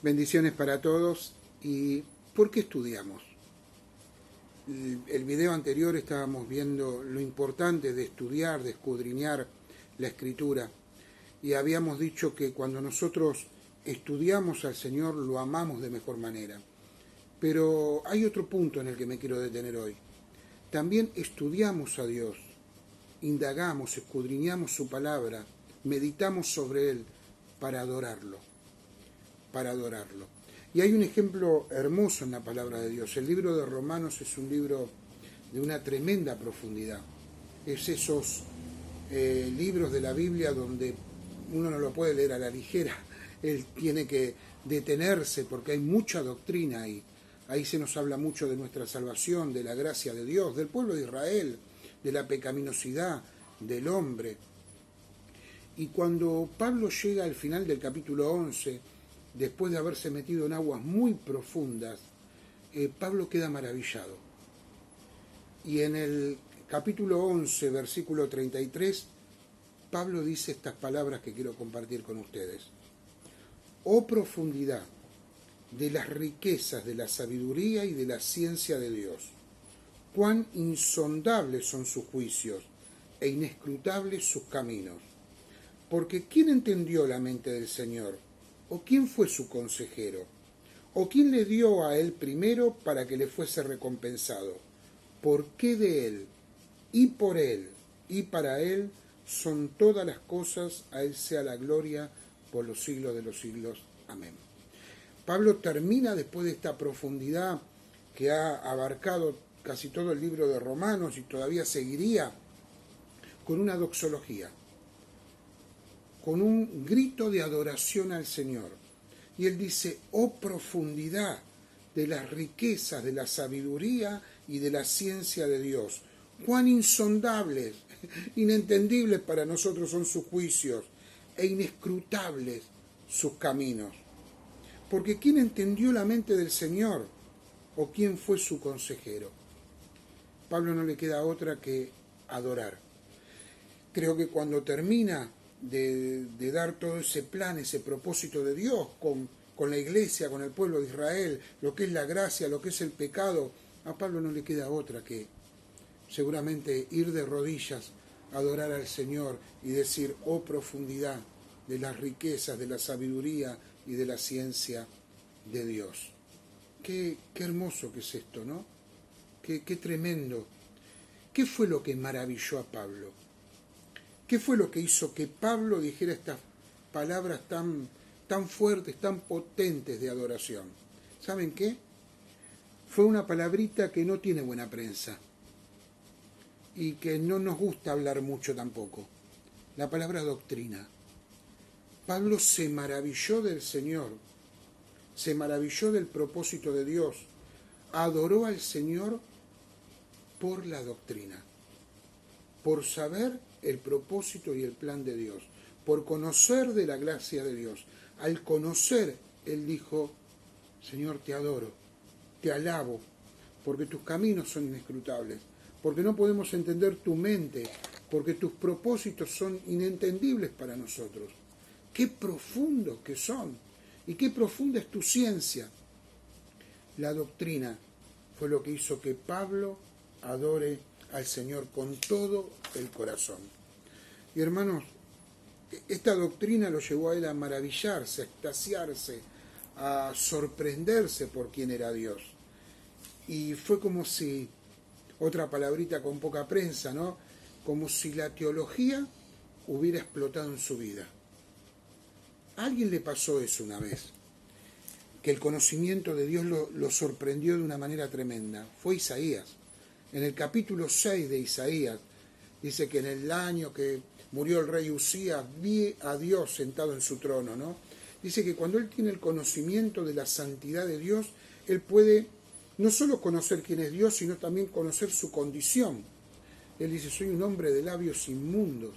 Bendiciones para todos. ¿Y por qué estudiamos? El video anterior estábamos viendo lo importante de estudiar, de escudriñar la Escritura. Y habíamos dicho que cuando nosotros estudiamos al Señor lo amamos de mejor manera. Pero hay otro punto en el que me quiero detener hoy. También estudiamos a Dios, indagamos, escudriñamos su palabra, meditamos sobre Él para adorarlo. Y hay un ejemplo hermoso en la palabra de Dios. El libro de Romanos es un libro de una tremenda profundidad. Es esos libros de la Biblia donde uno no lo puede leer a la ligera. Él tiene que detenerse porque hay mucha doctrina ahí. Ahí se nos habla mucho de nuestra salvación, de la gracia de Dios, del pueblo de Israel, de la pecaminosidad del hombre. Y cuando Pablo llega al final del capítulo 11, después de haberse metido en aguas muy profundas, Pablo queda maravillado. Y en el capítulo 11, versículo 33, Pablo dice estas palabras que quiero compartir con ustedes. Oh profundidad de las riquezas de la sabiduría y de la ciencia de Dios, cuán insondables son sus juicios e inescrutables sus caminos. Porque ¿quién entendió la mente del Señor? ¿O quién fue su consejero? ¿O quién le dio a él primero para que le fuese recompensado? Porque de él, y por él, y para él son todas las cosas, a él sea la gloria por los siglos de los siglos. Amén. Pablo termina después de esta profundidad que ha abarcado casi todo el libro de Romanos y todavía seguiría, con una doxología, con un grito de adoración al Señor. Y él dice, oh profundidad de las riquezas, de la sabiduría y de la ciencia de Dios. Cuán insondables, inentendibles para nosotros son sus juicios e inescrutables sus caminos. Porque ¿quién entendió la mente del Señor? ¿O quién fue su consejero? Pablo no le queda otra que adorar. Creo que cuando termina de dar todo ese plan, ese propósito de Dios con la iglesia, con el pueblo de Israel, lo que es la gracia, lo que es el pecado, a Pablo no le queda otra que seguramente ir de rodillas, adorar al Señor y decir, oh profundidad de las riquezas, de la sabiduría y de la ciencia de Dios. Qué hermoso que es esto, ¿no? Qué tremendo. ¿Qué fue lo que maravilló a Pablo? ¿Qué fue lo que hizo que Pablo dijera estas palabras tan fuertes, tan potentes de adoración? ¿Saben qué? Fue una palabrita que no tiene buena prensa y que no nos gusta hablar mucho tampoco. La palabra doctrina. Pablo se maravilló del Señor, se maravilló del propósito de Dios, adoró al Señor por la doctrina, por saber el propósito y el plan de Dios, por conocer de la gracia de Dios. Al conocer, él dijo, Señor, te adoro, te alabo, porque tus caminos son inescrutables, porque no podemos entender tu mente, porque tus propósitos son inentendibles para nosotros. Qué profundos que son, y qué profunda es tu ciencia. La doctrina fue lo que hizo que Pablo adore al Señor con todo el corazón. Y hermanos, esta doctrina lo llevó a él a maravillarse, a extasiarse, a sorprenderse por quién era Dios. Y fue como si, otra palabrita con poca prensa, ¿no? Como si la teología hubiera explotado en su vida. A alguien le pasó eso una vez, que el conocimiento de Dios lo sorprendió de una manera tremenda. Fue Isaías. En el capítulo 6 de Isaías, dice que en el año que murió el rey Usías, vi a Dios sentado en su trono, ¿no? Dice que cuando él tiene el conocimiento de la santidad de Dios, él puede no solo conocer quién es Dios, sino también conocer su condición. Él dice, soy un hombre de labios inmundos.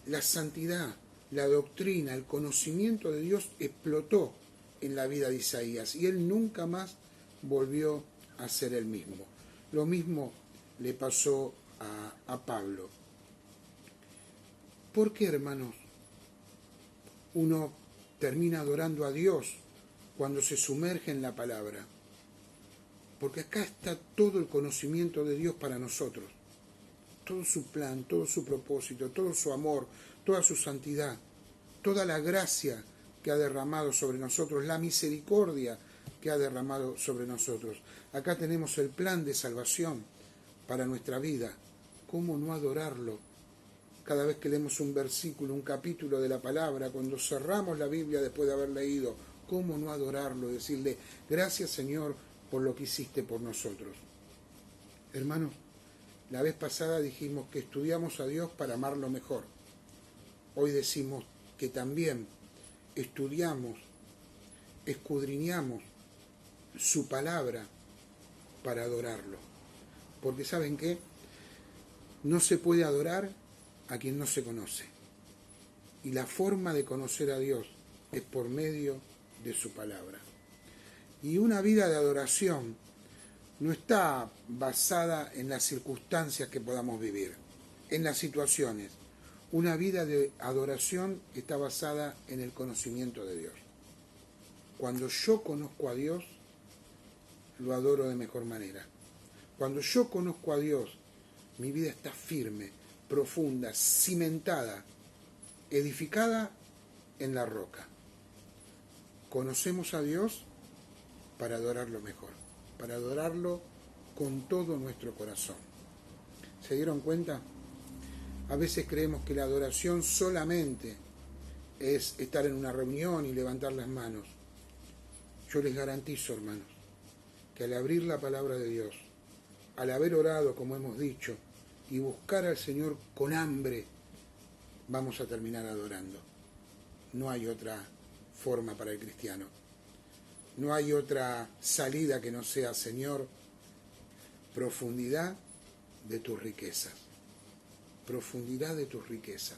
La santidad, la doctrina, el conocimiento de Dios explotó en la vida de Isaías y él nunca más volvió a ser el mismo. Lo mismo le pasó a Pablo. ¿Por qué, hermanos, uno termina adorando a Dios cuando se sumerge en la palabra. Porque acá está todo el conocimiento de Dios para nosotros. Todo su plan, todo su propósito, todo su amor, toda su santidad, toda la gracia que ha derramado sobre nosotros, la misericordia que ha derramado sobre nosotros. Acá tenemos el plan de salvación para nuestra vida. ¿Cómo no adorarlo? Cada vez que leemos un versículo, un capítulo de la palabra, cuando cerramos la Biblia después de haber leído, ¿cómo no adorarlo? Decirle, gracias Señor por lo que hiciste por nosotros. Hermanos, la vez pasada dijimos que estudiamos a Dios para amarlo mejor. Hoy decimos que también estudiamos, escudriñamos su palabra para adorarlo. Porque ¿saben qué? No se puede adorar a quien no se conoce. Y la forma de conocer a Dios es por medio de su palabra. Y una vida de adoración no está basada en las circunstancias que podamos vivir, en las situaciones. Una vida de adoración está basada en el conocimiento de Dios. Cuando yo conozco a Dios, lo adoro de mejor manera. Cuando yo conozco a Dios, mi vida está firme, profunda, cimentada, edificada en la roca. Conocemos a Dios para adorarlo mejor, para adorarlo con todo nuestro corazón. ¿Se dieron cuenta? A veces creemos que la adoración solamente es estar en una reunión y levantar las manos. Yo les garantizo, hermanos, que al abrir la palabra de Dios, al haber orado, como hemos dicho, y buscar al Señor con hambre, vamos a terminar adorando. No hay otra forma para el cristiano. No hay otra salida que no sea, Señor, profundidad de tus riquezas. Profundidad de tus riquezas.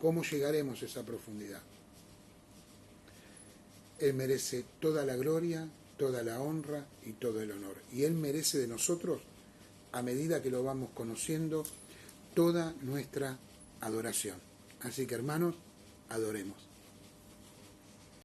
¿Cómo llegaremos a esa profundidad? Él merece toda la gloria, toda la honra y todo el honor. Y Él merece de nosotros, a medida que lo vamos conociendo, toda nuestra adoración. Así que, hermanos, adoremos.